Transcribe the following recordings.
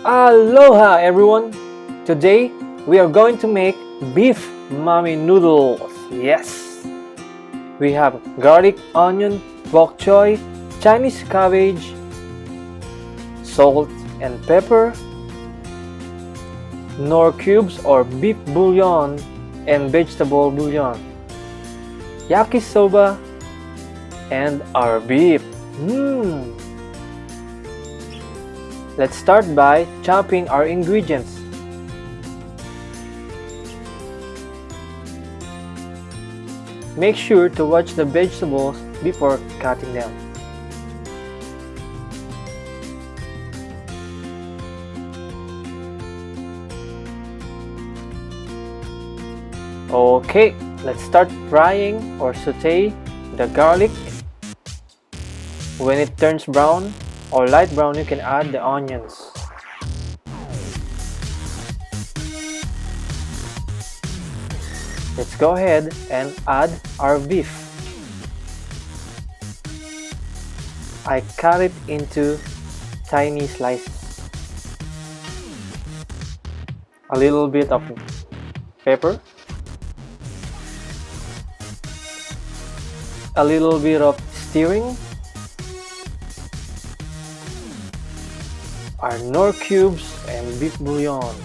Aloha everyone! Today we are going to make beef Mami Noodles. Yes! We have garlic, onion, bok choy, Chinese cabbage, salt and pepper, nor cubes or beef bouillon and vegetable bouillon, yakisoba, and our beef. Let's start by chopping our ingredients. Make sure to watch the vegetables before cutting them. Okay, let's start frying or saute the garlic. When it turns brown or light brown, you can add the onions. Let's go ahead and add our beef. I cut it into tiny slices. A little bit of pepper, a little bit of stirring, our nor cubes and beef bouillon,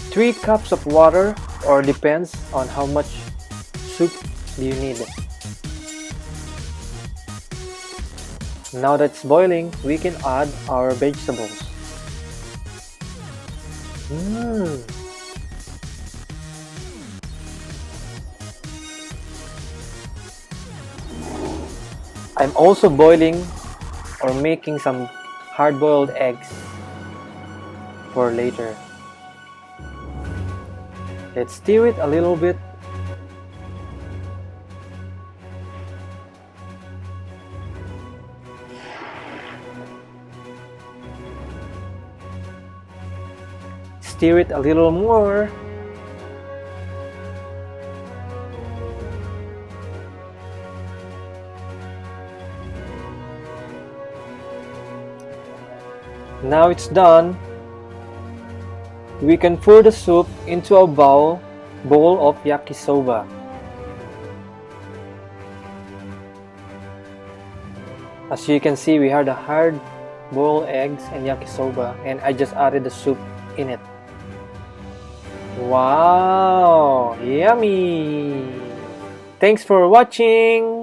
3 cups of water, or depends on how much soup you need. Now that it's boiling, we can add our vegetables. I'm also boiling or making some hard-boiled eggs for later. Let's stir it a little bit. Stir it a little more. Now it's done. We can pour the soup into a bowl of yakisoba. As you can see, we have the hard-boiled eggs and yakisoba, and I just added the soup in it. Wow! Yummy! Thanks for watching!